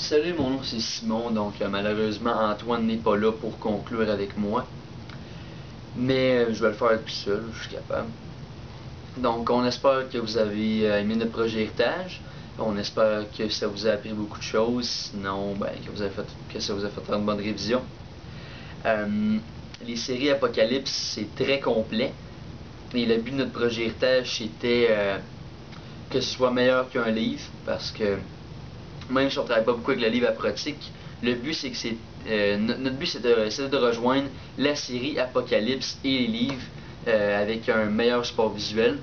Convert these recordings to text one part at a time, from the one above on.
Salut, mon nom c'est Simon, donc malheureusement Antoine n'est pas là pour conclure avec moi. Mais je vais le faire tout seul, je suis capable. Donc on espère que vous avez aimé notre projet héritage. On espère que ça vous a appris beaucoup de choses, sinon ben, que ça vous a fait une bonne révision. Les séries Apocalypse, c'est très complet. Et le but de notre projet héritage, c'était que ce soit meilleur qu'un livre, parce que même si on ne travaille pas beaucoup avec le livre à pratique, le but c'est que notre but c'est de rejoindre la série Apocalypse et les livres avec un meilleur support visuel.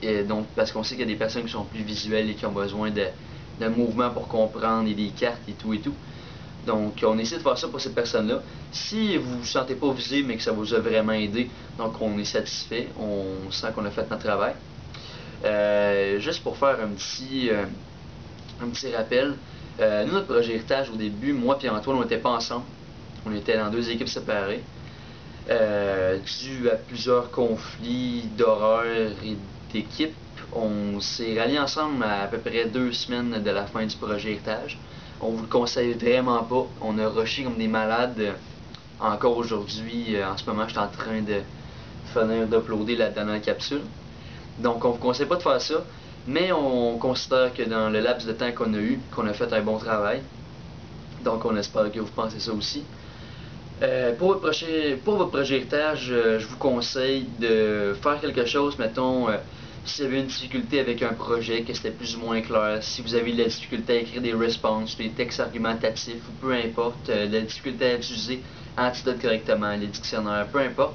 Et donc parce qu'on sait qu'il y a des personnes qui sont plus visuelles et qui ont besoin de mouvement pour comprendre et des cartes et tout et tout. Donc on essaie de faire ça pour ces personnes-là. Si vous ne vous sentez pas visé mais que ça vous a vraiment aidé, donc on est satisfait, on sent qu'on a fait notre travail. Juste pour faire un petit rappel, nous notre projet héritage au début, moi et Antoine on n'était pas ensemble, on était dans deux équipes séparées, dû à plusieurs conflits d'horreur et d'équipes. On s'est ralliés ensemble à peu près 2 semaines de la fin du projet héritage. On vous le conseille vraiment pas, on a rushé comme des malades. Encore aujourd'hui, en ce moment je suis en train de finir d'uploader la dernière capsule. Donc on vous conseille pas de faire ça, mais on considère que dans le laps de temps qu'on a eu, qu'on a fait un bon travail. Donc on espère que vous pensez ça aussi. Pour votre projet héritage, je vous conseille de faire quelque chose, mettons, si vous avez une difficulté avec un projet, que c'était plus ou moins clair, si vous avez de la difficulté à écrire des responses, des textes argumentatifs, ou peu importe, de la difficulté à utiliser Antidote correctement, les dictionnaires, peu importe.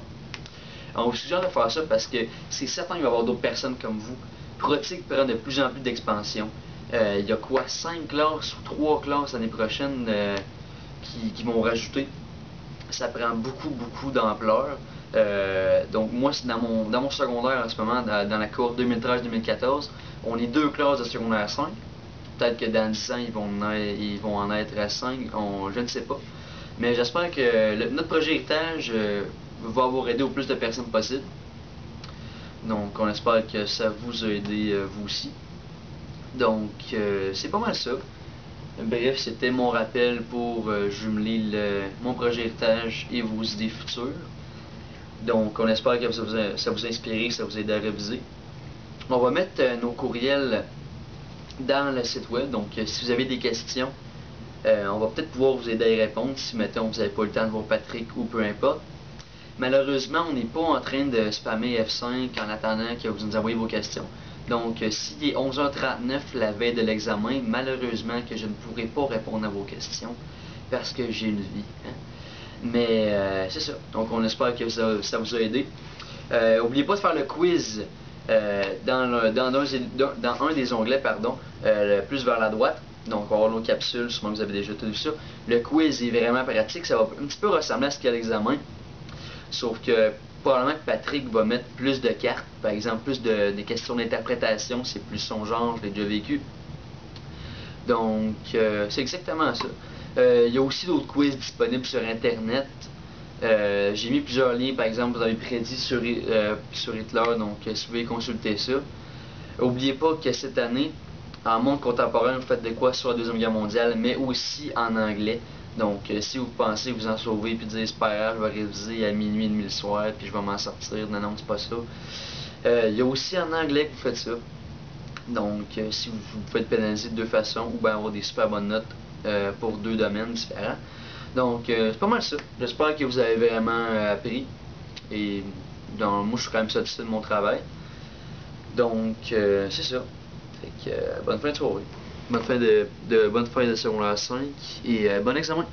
On vous suggère de faire ça parce que c'est certain qu'il va y avoir d'autres personnes comme vous. Protic prend de plus en plus d'expansion. Il y a quoi, 5 classes ou 3 classes l'année prochaine qui vont rajouter. Ça prend beaucoup d'ampleur. Donc moi, c'est dans mon secondaire en ce moment, dans la cour 2013-2014, on est 2 classes de secondaire 5. Peut-être que dans 10 ans, ils vont en être à 5, je ne sais pas. Mais j'espère que notre projet héritage va avoir aidé au plus de personnes possible. Donc on espère que ça vous a aidé vous aussi. Donc c'est pas mal ça. Bref, c'était mon rappel pour jumeler mon projet héritage et vos idées futures. Donc on espère que ça vous a inspiré, que ça vous a aidé à réviser. On va mettre nos courriels dans le site web, donc si vous avez des questions, on va peut-être pouvoir vous aider à y répondre si mettons vous n'avez pas le temps de voir Patrick ou peu importe. Malheureusement, on n'est pas en train de spammer F5 en attendant que vous nous envoyez vos questions. Donc, s'il est 11h39 la veille de l'examen, malheureusement que je ne pourrai pas répondre à vos questions parce que j'ai une vie. Hein? Mais c'est ça. Donc, on espère que ça vous a aidé. N'oubliez pas de faire le quiz dans un des onglets, le plus vers la droite. Donc, on va avoir nos capsules, sûrement que vous avez déjà tout vu ça. Le quiz est vraiment pratique. Ça va un petit peu ressembler à ce qu'il y a à l'examen. Sauf que probablement que Patrick va mettre plus de cartes, par exemple plus des questions d'interprétation, c'est plus son genre, je l'ai déjà vécu. Donc c'est exactement ça. Il y a aussi d'autres quiz disponibles sur internet. J'ai mis plusieurs liens, par exemple vous avez prédit sur Hitler, donc si vous voulez consulter ça. N'oubliez pas que cette année, en monde contemporain, vous faites de quoi sur la Deuxième Guerre mondiale, mais aussi en anglais. Donc, si vous pensez vous en sauver puis dire c'est pas grave, je vais réviser à minuit et demi le soir puis je vais m'en sortir, non, c'est pas ça. Il y a aussi en anglais que vous faites ça. Donc, si vous pouvez être pénalisé de deux façons ou bien avoir des super bonnes notes pour 2 domaines différents. Donc, c'est pas mal ça. J'espère que vous avez vraiment appris. Et moi, je suis quand même satisfait de mon travail. Donc, c'est ça. Fait que, bonne fin de soirée. Bonne fin de secondaire 5 et bon examen.